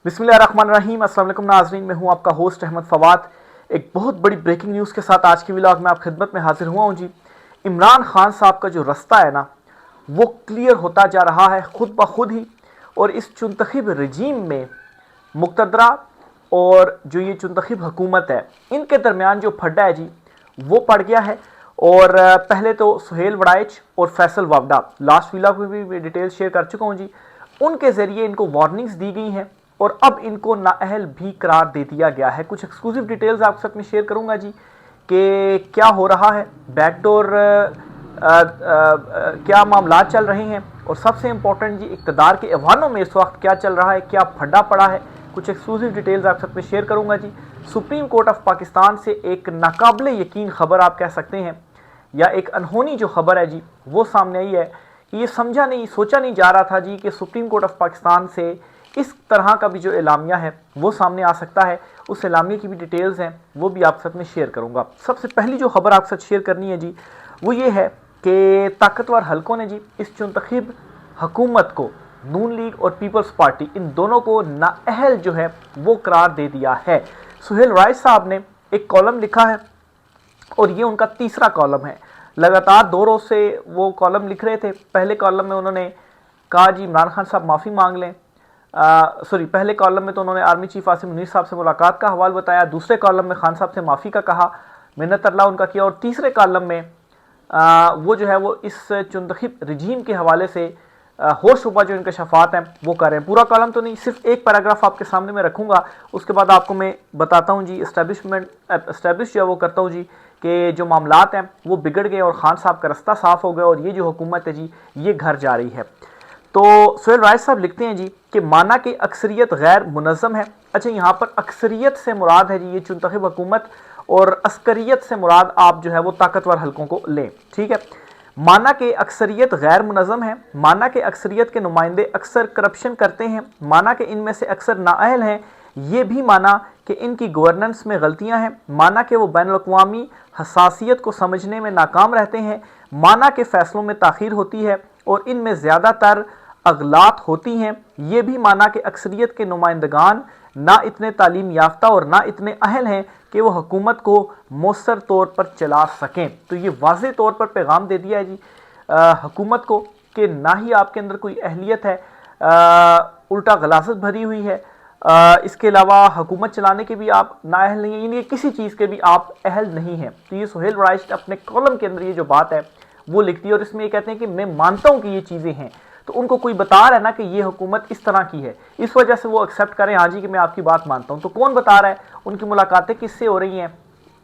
बिस्मिल्लाहिर्रहमानिर्रहीम। अस्सलाम वालेकुम नाज़रीन, मैं हूं आपका होस्ट अहमद फवाद। एक बहुत बड़ी ब्रेकिंग न्यूज़ के साथ आज की व्लॉग में आप खिदमत में हाजिर हुआ हूं जी। इमरान खान साहब का जो रास्ता है ना, वो क्लियर होता जा रहा है खुद ब खुद ही। और इस चुनतखिब रजीम में मुक़तदरा और जो ये चुनतखिब हुकूमत है, इनके दरमियान जो फड्डा है जी, वो पड़ गया है। और पहले तो सुहेल वड़ाइच और फैसल वावडा, लास्ट व्लॉग में भी मैं डिटेल शेयर कर चुका हूँ जी, उनके ज़रिए इनको वार्निंग्स दी गई हैं और अब इनको नाअहल भी करार दे दिया गया है। कुछ एक्सक्लूसिव डिटेल्स आपके साथ में शेयर करूंगा जी कि क्या हो रहा है, बैकडोर क्या मामला चल रहे हैं, और सबसे इंपॉर्टेंट जी इक़्तिदार के ऐवानों में इस वक्त क्या चल रहा है, क्या फड्डा पड़ा है। कुछ एक्सक्लूसिव डिटेल्स आपके साथ में शेयर करूंगा जी। सुप्रीम कोर्ट ऑफ पाकिस्तान से एक नाकाबिले यकीन खबर आप कह सकते हैं, या एक अनहोनी जो खबर है जी, वो सामने आई है कि ये सोचा नहीं जा रहा था जी कि सुप्रीम कोर्ट ऑफ पाकिस्तान से इस तरह का भी जो एलामिया है वो सामने आ सकता है। उस एलामिया की भी डिटेल्स हैं, वो भी आपके साथ में शेयर करूंगा। सबसे पहली जो खबर आपके साथ शेयर करनी है जी, वो ये है कि ताकतवर हलकों ने जी इस चुनतखिब हुकूमत को, नून लीग और पीपल्स पार्टी, इन दोनों को नाअहल जो है वो करार दे दिया है। सुहेल राइस साहब ने एक कॉलम लिखा है और ये उनका तीसरा कॉलम है। लगातार 2 रोज से वो कॉलम लिख रहे थे। पहले कॉलम में उन्होंने कहा जी इमरान खान साहब माफ़ी मांग लें। पहले कॉलम में तो उन्होंने आर्मी चीफ आसिम मुनीर साहब से मुलाकात का हवाल बताया। दूसरे कॉलम में खान साहब से माफ़ी का कहा, मिन्नत अल्लाह उनका किया। और तीसरे कॉलम में वो जो है वो इस चुनतखिब रजीम के हवाले से होशरुबा जो इंकशाफात हैं वो कर रहे हैं। पूरा कॉलम तो नहीं, सिर्फ एक पैराग्राफ आपके सामने मैं रखूँगा, उसके बाद आपको मैं बताता हूँ जी इस्टेब्लिश जो है वो करता हूँ जी कि जो मामलात हैं वो बिगड़ गए और खान साहब का रास्ता साफ हो गया और ये जो हुकूमत है जी ये घर जा रही है। तो सुहेल राइस साहब लिखते हैं जी कि माना कि अक्सरियत गैर मुनज़्ज़म है। अच्छा, यहाँ पर अक्सरियत से मुराद है जी ये चुनतखिब हुकूमत, और अस्करियत से मुराद आप जो है वो ताकतवर हलकों को लें, ठीक है। माना कि अक्सरियत गैर मुनज़्ज़म है, माना कि अक्सरियत के नुमाइंदे अक्सर करप्शन करते हैं, माना कि इनमें से अक्सर नाअहल हैं, ये भी माना कि इनकी गवर्नेंस में गलतियां हैं, माना कि वो बैनुल-अक़वामी हसासियत को समझने में नाकाम रहते हैं, माना कि फ़ैसलों में ताख़ीर होती है और इनमें ज़्यादातर अगलात होती हैं, ये भी माना कि अक्सरियत के नुमाइंदगान ना इतने तालीम याफ्ता और ना इतने अहल हैं कि वो हुकूमत को मौसर तौर पर चला सकें। तो ये वाज़े तौर पर पैगाम दे दिया है जी हुकूमत को कि ना ही आपके अंदर कोई अहलियत है, उल्टा गलाजत भरी हुई है। इसके अलावा हुकूमत चलाने के भी आप नाअहल नहीं हैं, यानी किसी चीज़ के भी आप अहल नहीं हैं। तो ये सुहेल राइस अपने कॉलम के अंदर ये जो बात है वो लिखती है और इसमें ये कहते हैं कि मैं मानता हूँ कि ये चीज़ें हैं। तो उनको कोई बता रहा है ना कि ये हुकूमत इस तरह की है, इस वजह से वो एक्सेप्ट करें, हाँ जी कि मैं आपकी बात मानता हूँ। तो कौन बता रहा है? उनकी मुलाकातें किससे हो रही हैं?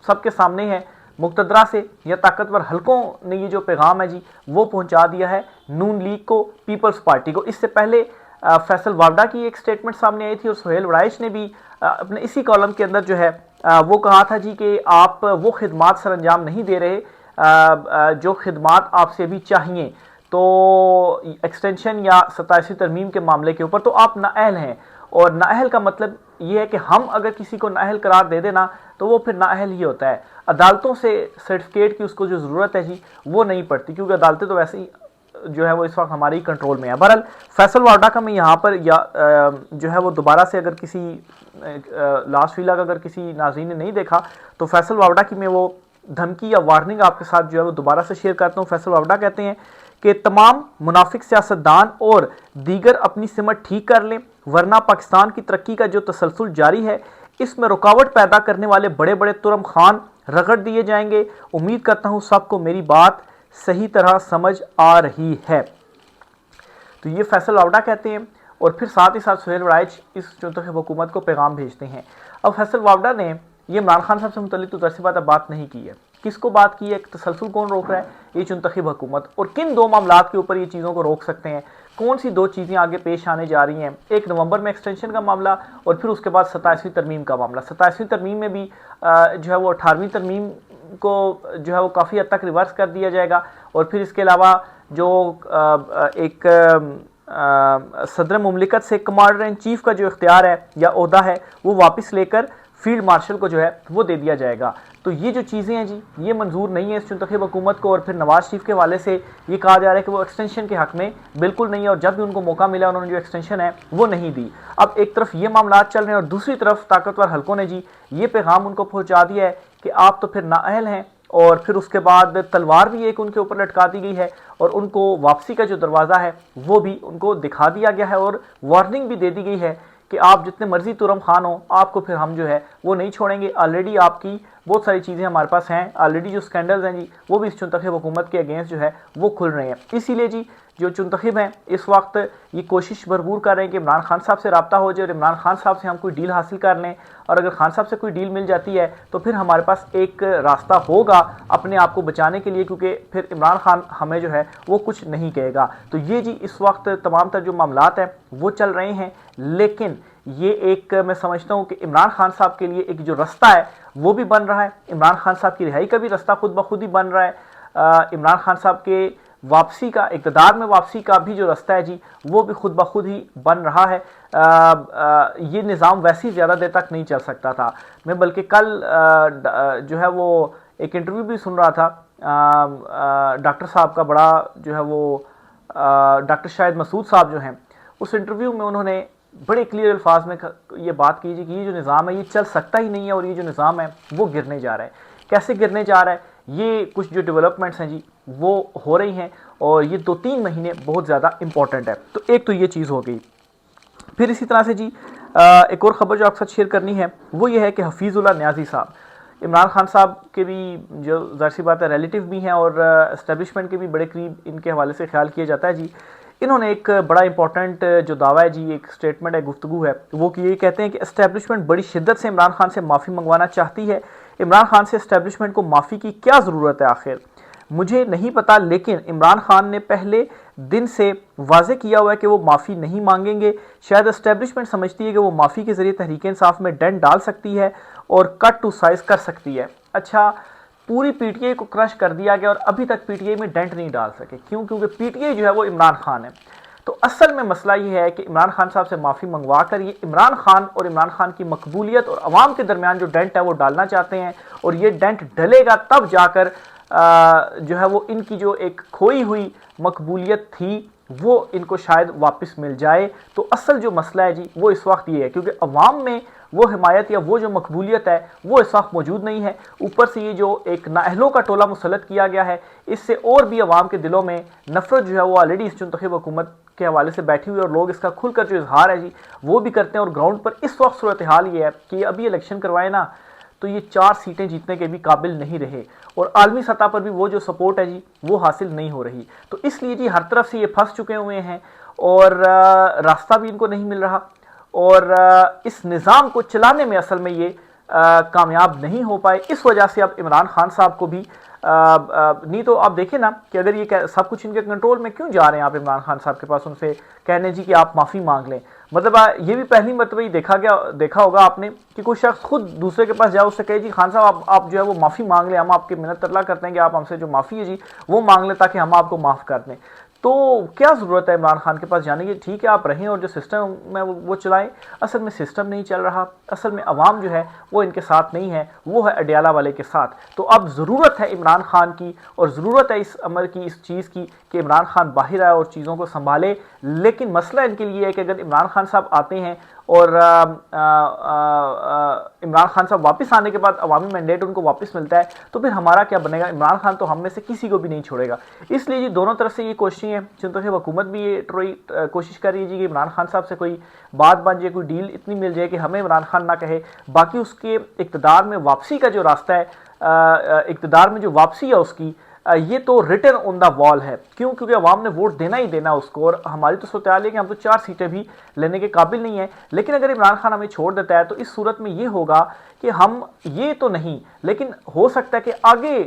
सबके सामने है, मुक़तदरा से या ताकतवर हलकों ने ये जो पैगाम है जी वो पहुँचा दिया है नून लीग को, पीपल्स पार्टी को। इससे पहले फैसल वावडा की एक स्टेटमेंट सामने आई थी और सुहेल वड़ाइच ने भी अपने इसी कॉलम के अंदर जो है वो कहा था जी कि आप वो खिदमात सर अंजाम नहीं दे रहे जो खिदमात आपसे भी चाहिए। तो एक्सटेंशन या 27वीं तरमीम के मामले के ऊपर तो आप नाअहल हैं, और नाअहल का मतलब ये है कि हम अगर किसी को नाअहल करार दे देना तो वो फिर नाअहल ही होता है। अदालतों से सर्टिफिकेट की उसको जो ज़रूरत है जी वो नहीं पड़ती, क्योंकि अदालतें तो वैसे ही जो है वो इस वक्त हमारी कंट्रोल में है। बहरहाल फैसल वावडा का मैं यहाँ पर या जो है वो दोबारा से अगर किसी लास्ट व्लॉग अगर किसी नाज़रीन ने नहीं देखा तो फैसल वावडा की मैं वो धमकी या वार्निंग आपके साथ जो है वो दोबारा से शेयर करता हूँ। फैसल वावडा कहते हैं कि तमाम मुनाफिक सियासतदान और दीगर अपनी सिमत ठीक कर लें, वरना पाकिस्तान की तरक्की का जो तसलसल जारी है इसमें रुकावट पैदा करने वाले बड़े बड़े तुरम खान रगड़ दिए जाएंगे। उम्मीद करता हूँ सबको मेरी बात सही तरह समझ आ रही है। तो ये फैसल वावडा कहते हैं, और फिर साथ ही साथ सुहेल वड़ाइच इस चुनतखिब हुकूमत को पैगाम भेजते हैं। अब फैसल वावडा ने ये इमरान खान साहब से मुतल्लिक तो ज़ाहिर बात बात नहीं की है। किसको बात की है? तसलसल कौन रोक रहा है? ये चुनतखिब हुकूमत। और किन 2 मामलात के ऊपर ये चीज़ों को रोक सकते हैं? कौन सी 2 चीज़ें आगे पेश आने जा रही हैं? 1 नवंबर में एक्सटेंशन का मामला और फिर उसके बाद 27वीं तरमीम का मामला। 27वीं तरमीम में भी जो है वो 18वीं तरमीम को जो है वो काफ़ी हद तक रिवर्स कर दिया जाएगा, और फिर इसके अलावा जो एक सदर मुमलिकत से कमांडर इन चीफ का जो इख्तियार है या ओहदा है वो वापस लेकर फील्ड मार्शल को जो है वो दे दिया जाएगा। तो तो ये जो चीज़ें हैं जी, ये मंजूर नहीं है इस मुंतखब हुकूमत को, और फिर नवाज शरीफ के हवाले से ये कहा जा रहा है कि वो एक्सटेंशन के हक में बिल्कुल नहीं है, और जब भी उनको मौका मिला उन्होंने जो एक्सटेंशन है वो नहीं दी। अब एक तरफ ये मामला चल रहे हैं और दूसरी तरफ ताकतवर हलकों ने जी ये पैगाम उनको पहुँचा दिया है कि आप तो फिर नाअहल हैं, और फिर उसके बाद तलवार भी एक उनके ऊपर लटका दी गई है, और उनको वापसी का जो दरवाज़ा है वो भी उनको दिखा दिया गया है, और वार्निंग भी दे दी गई है कि आप जितने मर्जी तुरम खान हो, आपको फिर हम जो है वो नहीं छोड़ेंगे। ऑलरेडी आपकी बहुत सारी चीज़ें हमारे पास हैं, ऑलरेडी जो स्कैंडल्स हैं जी वो भी इस मुंतखब हुकूमत के अगेंस्ट जो है वो खुल रहे हैं। इसीलिए जी जो मुंतखब हैं इस वक्त ये कोशिश भरपूर कर रहे हैं कि इमरान खान साहब से रब्ता हो जाए और इमरान खान साहब से हम कोई डील हासिल कर लें, और अगर खान साहब से कोई डील मिल जाती है तो फिर हमारे पास एक रास्ता होगा अपने आप को बचाने के लिए, क्योंकि फिर इमरान खान हमें जो है वो कुछ नहीं कहेगा। तो ये जी इस वक्त तमाम तर जो मामलात हैं वो चल रहे हैं, लेकिन ये एक मैं समझता हूँ कि इमरान खान साहब के लिए एक जो रास्ता है वो भी बन रहा है, इमरान खान साहब की रिहाई का भी रास्ता खुद ब खुद ही बन रहा है, इमरान खान साहब के वापसी का, इक़्तिदार में वापसी का भी जो रास्ता है जी वो भी खुद ब खुद ही बन रहा है। ये निज़ाम वैसे ही ज़्यादा देर तक नहीं चल सकता था। मैं बल्कि कल जो है वो एक इंटरव्यू भी सुन रहा था डॉक्टर साहब का, बड़ा जो है वो डॉक्टर शाहिद मसूद साहब जो हैं, उस इंटरव्यू में उन्होंने बड़े क्लियर अल्फाज में ये बात कीजिए कि ये जो निज़ाम है ये चल सकता ही नहीं है, और ये जो निज़ाम है वो गिरने जा रहा है। कैसे गिरने जा रहा है? ये कुछ जो डेवलपमेंट्स हैं जी वो हो रही हैं, और ये 2-3 महीने बहुत ज़्यादा इंपॉर्टेंट है। तो एक तो ये चीज़ हो गई। फिर इसी तरह से जी एक और ख़बर जो आपके साथ शेयर करनी है वो ये है कि हफीज़ुल्लाह न्याज़ी साहब, इमरान खान साहब के भी जो ज़ाहिर सी बात है रिलेटिव भी हैं, और एस्टेब्लिशमेंट के भी बड़े करीब इनके हवाले से ख्याल किया जाता है जी। इन्होंने एक बड़ा इंपॉर्टेंट जो दावा है जी, एक स्टेटमेंट है, गुफ्तगू है, वो कि ये कहते हैं कि एस्टेब्लिशमेंट बड़ी शिद्दत से इमरान खान से माफ़ी मंगवाना चाहती है। इमरान खान से एस्टेब्लिशमेंट को माफ़ी की क्या ज़रूरत है आखिर? मुझे नहीं पता, लेकिन इमरान खान ने पहले दिन से वाज़े किया हुआ है कि वो माफ़ी नहीं मांगेंगे। शायद एस्टेब्लिशमेंट समझती है कि वो माफ़ी के ज़रिए तहरीक इंसाफ में डेंट डाल सकती है और कट टू साइज़ कर सकती है। अच्छा, पूरी पीटीआई को क्रश कर दिया गया और अभी तक पीटीआई में डेंट नहीं डाल सके। क्यों? क्योंकि पीटीआई जो है वो इमरान खान है। तो असल में मसला ये है कि इमरान खान साहब से माफ़ी मंगवा कर ये इमरान खान और इमरान खान की मकबूलियत और अवाम के दरमियान जो डेंट है वो डालना चाहते हैं, और ये डेंट डलेगा तब जाकर जो है वो इनकी जो एक खोई हुई मकबूलियत थी वो इनको शायद वापस मिल जाए। तो असल जो मसला है जी वो इस वक्त ये है, क्योंकि अवाम में वो हिमायत या वो जो मकबूलियत है वो इस वक्त मौजूद नहीं है। ऊपर से ये जो एक नाअहलों का टोला मुसल्लत किया गया है, इससे और भी अवाम के दिलों में नफरत जो है वो ऑलरेडी इस मुंतखब हुकूमत के हवाले से बैठी हुई, और लोग इसका खुलकर जो इजहार है जी वो भी करते हैं। और ग्राउंड पर इस वक्त सूरत हाल ये है कि अभी इलेक्शन करवाए ना तो ये 4 सीटें जीतने के भी काबिल नहीं रहे, और आलमी सतह पर भी वो जो सपोर्ट है जी वो हासिल नहीं हो रही। तो इसलिए जी हर तरफ से ये फंस चुके हुए हैं, और रास्ता भी इनको नहीं मिल रहा, और इस निज़ाम को चलाने में असल में ये कामयाब नहीं हो पाए। इस वजह से अब इमरान खान साहब को भी नहीं तो आप देखिए ना कि अगर ये सब कुछ इनके कंट्रोल में, क्यों जा रहे हैं आप इमरान खान साहब के पास उनसे कहने जी कि आप माफ़ी मांग लें? मतलब ये भी पहली मरतबा ही देखा होगा आपने कि कोई शख्स खुद दूसरे के पास जाए, उससे कहे जी खान साहब आप जो है वो माफ़ी मांग लें, हम आपकी मिन्नत तरला करते हैं कि आप हमसे जो माफ़ी है जी वो मांग लें ताकि हम आपको माफ़ कर दें। तो क्या ज़रूरत है इमरान खान के पास जाने की? ठीक है आप रहें और जो सिस्टम में वो चलाएं। असल में सिस्टम नहीं चल रहा, असल में अवाम जो है वो इनके साथ नहीं है, वो है अडियाला वाले के साथ। तो अब ज़रूरत है इमरान खान की, और ज़रूरत है इस अमर की, इस चीज़ की कि इमरान खान बाहर आए और चीज़ों को संभाले। लेकिन मसला इनके लिए है कि अगर इमरान खान साहब आते हैं और इमरान खान साहब वापस आने के बाद अवामी मैंडेट उनको वापस मिलता है तो फिर हमारा क्या बनेगा? इमरान खान तो हम में से किसी को भी नहीं छोड़ेगा। इसलिए जी दोनों तरफ से ये कोशिशें हैं, चुनाव हुकूमत भी ये कोशिश कर रही है जी कि इमरान खान साहब से कोई बात बन जाए, कोई डील इतनी मिल जाए कि हमें इमरान खान ना कहे। बाकी उसके इक़्तिदार में वापसी का जो रास्ता है, इक़्तिदार में जो वापसी है उसकी, ये तो रिटन ऑन द वॉल है। क्यों? क्योंकि अवाम ने वोट देना ही देना उसको, और हमारी तो सूरत हाल है कि हम तो 4 सीटें भी लेने के काबिल नहीं है। लेकिन अगर इमरान खान हमें छोड़ देता है तो इस सूरत में ये होगा कि हम ये तो नहीं, लेकिन हो सकता है कि आगे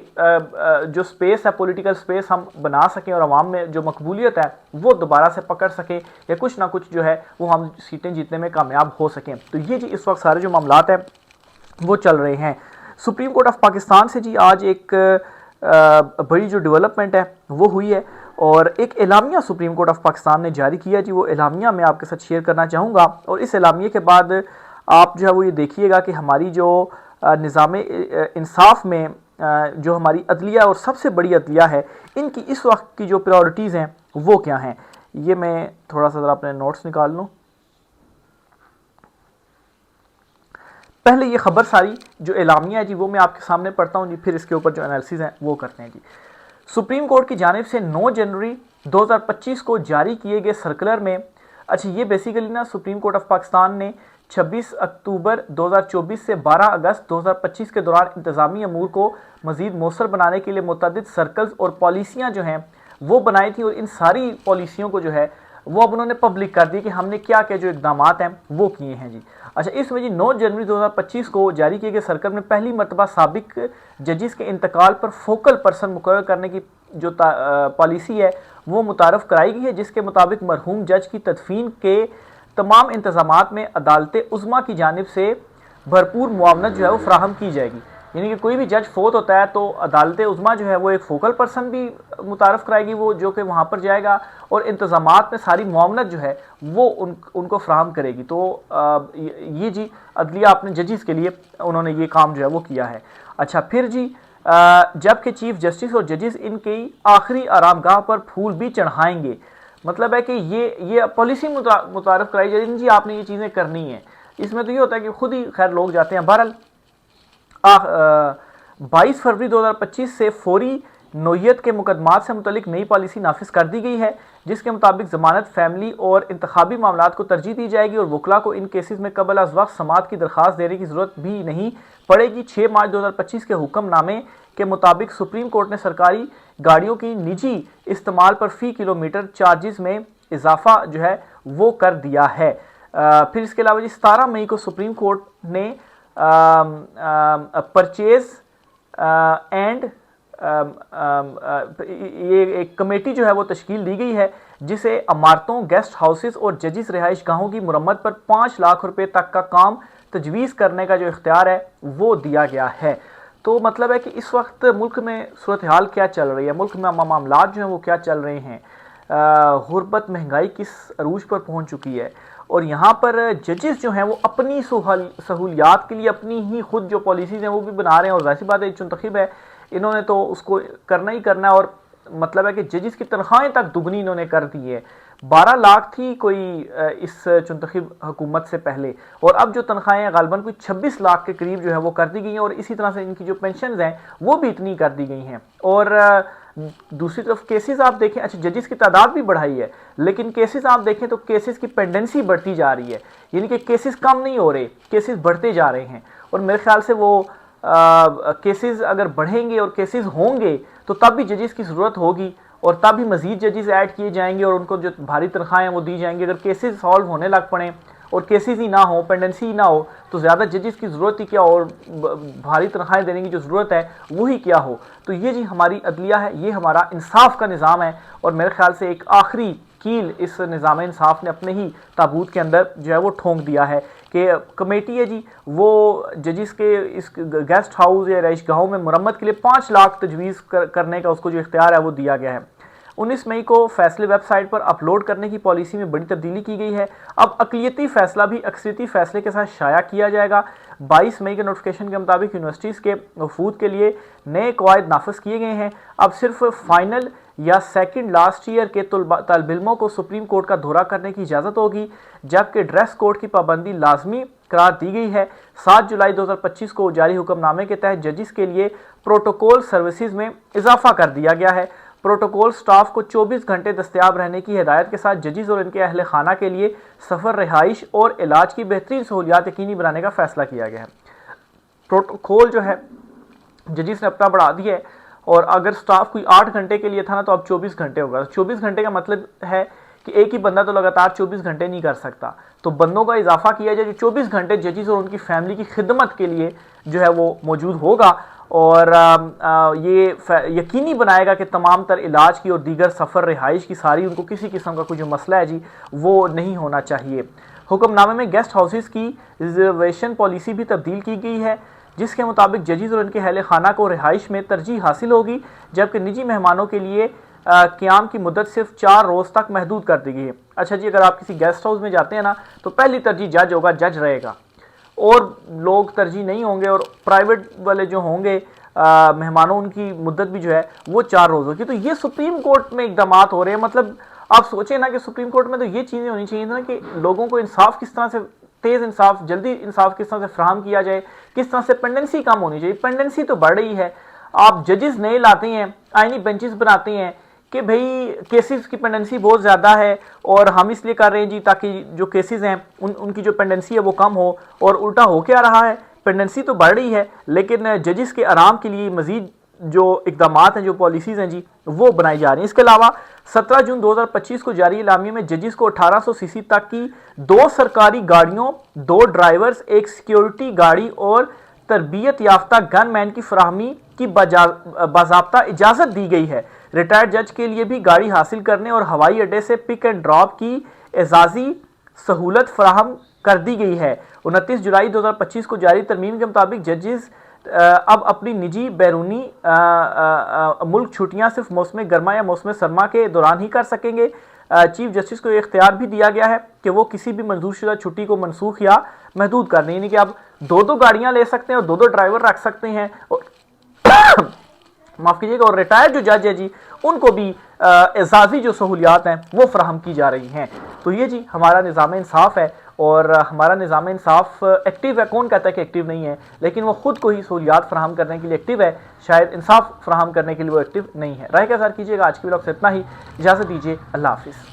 जो स्पेस है, पॉलिटिकल स्पेस हम बना सकें और अवाम में जो मकबूलियत है वो दोबारा से पकड़ सकें, या कुछ ना कुछ जो है वो हम सीटें जीतने में कामयाब हो सकें। तो ये जी इस वक्त सारे जो मामलात हैं वो चल रहे हैं। सुप्रीम कोर्ट ऑफ पाकिस्तान से जी आज एक बड़ी जो डेवलपमेंट है वो हुई है, और एक एलामिया सुप्रीम कोर्ट ऑफ पाकिस्तान ने जारी किया जी। वो एलामिया मैं आपके साथ शेयर करना चाहूँगा, और इस एलामिया के बाद आप जो है वो ये देखिएगा कि हमारी जो निज़ाम इंसाफ में जो हमारी अदलिया और सबसे बड़ी अदलिया है, इनकी इस वक्त की जो प्रायोरिटीज़ हैं वो क्या हैं। ये मैं थोड़ा सा ज़रा अपने नोट्स निकाल लूँ। पहले ये खबर सारी जो एलामिया है जी वो मैं आपके सामने पढ़ता हूँ जी, फिर इसके ऊपर जो एनालिसिस हैं वो करते हैं जी। सुप्रीम कोर्ट की जानिब से 9 जनवरी 2025 को जारी किए गए सर्कुलर में, अच्छा ये बेसिकली ना सुप्रीम कोर्ट ऑफ पाकिस्तान ने 26 अक्टूबर 2024 से 12 अगस्त 2025 के दौरान इंतज़ामी अमूर को मज़ीद मौसर बनाने के लिए मुतअद्दिद सर्कल्स और पॉलिसियाँ जो हैं वो बनाई थी, और इन सारी पॉलिसियों को जो है वो अब उन्होंने पब्लिक कर दी कि हमने क्या क्या जो इकदाम हैं वो किए हैं जी। अच्छा, इसमें जी 9 जनवरी 2025 को जारी किए गए सर्कुलर में पहली मरतबा साबिक जजिस के इंतकाल पर फोकल पर्सन मुकर्रर करने की जो पॉलिसी है वो मुतारफ़ कराई गई है, जिसके मुताबिक मरहूम जज की तदफीन के तमाम इंतज़ामात में अदालत उज़्मा की जानिब से भरपूर मुआवनत जो है वो फ्राहम की जाएगी। यानी कि कोई भी जज फोत होता है तो अदालत उज़्मा जो है वो एक फोकल पर्सन भी मुतारफ़ कराएगी, वो जो कि वहाँ पर जाएगा और इंतज़ामात में सारी मुआवनत जो है वो उनको फ्राहम करेगी। तो ये जी अदलिया अपने जजिस के लिए उन्होंने ये काम जो है वो किया है। अच्छा, फिर जी जबकि चीफ जस्टिस और जजिस इनकी आखिरी आरामगाह पर फूल भी चढ़ाएंगे, मतलब है कि ये पॉलिसी मुतारफ़ कराई जाएगी जी, आपने ये चीज़ें करनी है। इसमें तो ये होता है कि खुद ही खैर लोग जाते हैं। बहरहाल 22 फरवरी 2025 से फौरी नोयत के मुकदमात से मुतलिक नई पॉलिसी नाफिज कर दी गई है, जिसके मुताबिक ज़मानत, फैमिली और इंतखाबी मामलात को तरजीह दी जाएगी और वकला को इन केसेस में कबल अज़ वक्त समाअत की दरख्वास्त देने की ज़रूरत भी नहीं पड़ेगी। 6 मार्च 2025 के हुक्मनामे के मुताबिक सुप्रीम कोर्ट ने सरकारी गाड़ियों की निजी इस्तेमाल पर फ़ी किलोमीटर चार्जेस में इजाफा जो है वो कर दिया है। फिर इसके अलावा जी 17 मई को सुप्रीम कोर्ट ने परचेज एंड ये एक कमेटी जो है वो तश्कील दी गई है, जिसे इमारतों, गेस्ट हाउसेस और जजिस रिहाइश गाहों की मुरम्मत पर 5 लाख रुपए तक का काम तजवीज़ करने का जो इख्तियार है वो दिया गया है। तो मतलब है कि इस वक्त मुल्क में सूरत हाल क्या चल रही है, मुल्क में मामलात जो हैं वो क्या चल रहे हैं, गुर्बत, महंगाई किस अरूज पर पहुंच चुकी है, और यहाँ पर जजेस जो हैं वो अपनी सहूलियात के लिए अपनी ही खुद जो पॉलिसीज़ हैं वो भी बना रहे हैं, और जाहिर सी बात है चुनतखिब है, इन्होंने तो उसको करना ही करना है। और मतलब है कि जजेस की तनख्वाहें तक दुगनी इन्होंने कर दी है। 12 लाख थी कोई इस चुनतखिब हुकूमत से पहले, और अब जो तनख्वाहें गालबन कोई 26 लाख के करीब जो है वो कर दी गई हैं, और इसी तरह से इनकी जो पेंशन हैं वो भी इतनी कर दी गई हैं। और दूसरी तरफ केसेस आप देखें, अच्छा जजेस की तादाद भी बढ़ाई है, लेकिन केसेस आप देखें तो केसेस की पेंडेंसी बढ़ती जा रही है, यानी कि केसेस कम नहीं हो रहे, केसेस बढ़ते जा रहे हैं। और मेरे ख्याल से वो केसेस अगर बढ़ेंगे और केसेस होंगे तो तब भी जजेस की ज़रूरत होगी, और तब भी मज़ीद जजेस ऐड किए जाएंगे और उनको जो भारी तनख्वाहें वो दी जाएंगी। अगर केसेस सॉल्व होने लग पड़े और केसेस ही ना हो, पेंडेंसी ही ना हो, तो ज़्यादा जजेस की ज़रूरत ही क्या, और भारी तनख्वाहें देने की जो ज़रूरत है वही क्या हो। तो ये जी हमारी अदलिया है, ये हमारा इंसाफ का निज़ाम है, और मेरे ख्याल से एक आखिरी कील इस निज़ाम इंसाफ ने अपने ही ताबूत के अंदर जो है वो ठोंक दिया है कि कमेटी है जी वो जजिस के इस गेस्ट हाउस या रहाइश गाहों में मुरम्मत के लिए 5 लाख तजवीज़ करने का उसको जो इख्तियार है वो दिया गया है। 19 मई को फैसले वेबसाइट पर अपलोड करने की पॉलिसी में बड़ी तब्दीली की गई है। अब अक़लियती फैसला भी अक्सरियती फैसले के साथ शाया किया जाएगा। 22 मई के नोटिफिकेशन के मुताबिक यूनिवर्सिटीज़ के वफूद के लिए नए कवायद नाफिज किए गए हैं। अब सिर्फ फाइनल या सेकंड लास्ट ईयर के तलब इल्मों को सुप्रीम कोर्ट का दौरा करने की इजाज़त होगी, जबकि ड्रेस कोड की पाबंदी लाजमी करार दी गई है। 7 जुलाई 2025 को जारी हुक्मनामे के तहत जजिस के लिए प्रोटोकॉल सर्विसेज में इजाफा कर दिया गया है। प्रोटोकॉल स्टाफ को 24 घंटे दस्तयाब रहने की हिदायत के साथ जजिस और इनके अहल खाना के लिए सफ़र, रिहाइश और इलाज की बेहतरीन सहूलियात यकीनी बनाने का फैसला किया गया है। प्रोटोकॉल जो है जजिस ने अपना बढ़ा दिया है, और अगर स्टाफ कोई 8 घंटे के लिए था ना तो अब 24 घंटे होगा। 24 घंटे का मतलब है कि एक ही बंदा तो लगातार 24 घंटे नहीं कर सकता, तो बंदों का इजाफा किया जाए जो 24 घंटे जजिस और उनकी फैमिली की खिदमत के लिए जो है वो मौजूद होगा, और ये यकीनी बनाएगा कि तमाम तर इलाज की और दीगर सफ़र, रिहाइश की सारी उनको किसी किस्म का कोई जो मसला है जी वो नहीं होना चाहिए। हुक्मनामे में गेस्ट हाउसेस की रिजर्वेशन पॉलिसी भी तब्दील की गई है, जिसके मुताबिक जजिस और इनके अहल खाना को रिहाइश में तरजीह हासिल होगी, जबकि निजी मेहमानों के लिए क़याम की मुद्दत सिर्फ 4 रोज़ तक महदूद कर दी गई है। अच्छा जी, अगर आप किसी गेस्ट हाउस में जाते हैं ना तो पहली तरजीह जज होगा, जज रहेगा, और लोग तरजीह नहीं होंगे और प्राइवेट वाले जो होंगे मेहमानों, उनकी मुद्दत भी जो है वो 4 रोज़ होगी। तो ये सुप्रीम कोर्ट में इकदाम हो रहे हैं। मतलब आप सोचें ना कि सुप्रीम कोर्ट में तो ये चीज़ें होनी चाहिए ना कि लोगों को इंसाफ किस तरह से, तेज़ इंसाफ, जल्दी इंसाफ किस तरह से फ्राहम किया जाए, किस तरह से पेंडेंसी कम होनी चाहिए। पेंडेंसी तो बढ़ रही है, आप जजेस नए लाते हैं, आईनी बेंचेस बनाते हैं कि भाई केसेस की पेंडेंसी बहुत ज़्यादा है और हम इसलिए कर रहे हैं जी ताकि जो केसेस हैं उनकी जो पेंडेंसी है वो कम हो, और उल्टा हो क्या रहा है, पेंडेंसी तो बढ़ रही है लेकिन जजेस के आराम के लिए मजीद जो इकदाम हैं, जो पॉलिसीज़ हैं जी, वो बनाई जा रही हैं। इसके अलावा 17 जून 2025 को जारी इलामिया में जजेस को 1800 सीसी तक की 2 सरकारी गाड़ियों, 2 ड्राइवर्स, 1 सिक्योरिटी गाड़ी और तरबियत याफ्ता गनमैन की फराहमी की बाज़ाब्ता इजाज़त दी गई है। रिटायर्ड जज के लिए भी गाड़ी हासिल करने और हवाई अड्डे से पिक एंड ड्रॉप की एजाजी सहूलत फराहम कर दी गई है। 29 जुलाई 2025 को जारी तरमीम के मुताबिक जजेस अब अपनी निजी बैरूनी मुल्क छुट्टियां सिर्फ मौसम गर्मा या मौसम सरमा के दौरान ही कर सकेंगे। चीफ जस्टिस को इख्तियार भी दिया गया है कि वो किसी भी मंजूरशुदा छुट्टी को मनसूख या महदूद कर दें, यानी कि आप 2-2 गाड़ियां ले सकते हैं और 2-2 ड्राइवर रख सकते हैं। और माफ़ कीजिएगा, और रिटायर्ड जो जज है जी उनको भी एजाजी जो सहूलियात हैं वो फ्राहम की जा रही हैं। तो ये जी हमारा निज़ाम इंसाफ है, और हमारा निज़ाम इंसाफ एक्टिव है। कौन कहता है कि एक्टिव नहीं है, लेकिन वो खुद को ही सहूलियात फ्राहम करने के लिए एक्टिव है, शायद इंसाफ फ्राहम करने के लिए वो एक्टिव नहीं है। राय का इज़हार कीजिएगा। आज की व्लॉग से इतना ही, इजाज़त दीजिए, अल्लाह हाफिज़।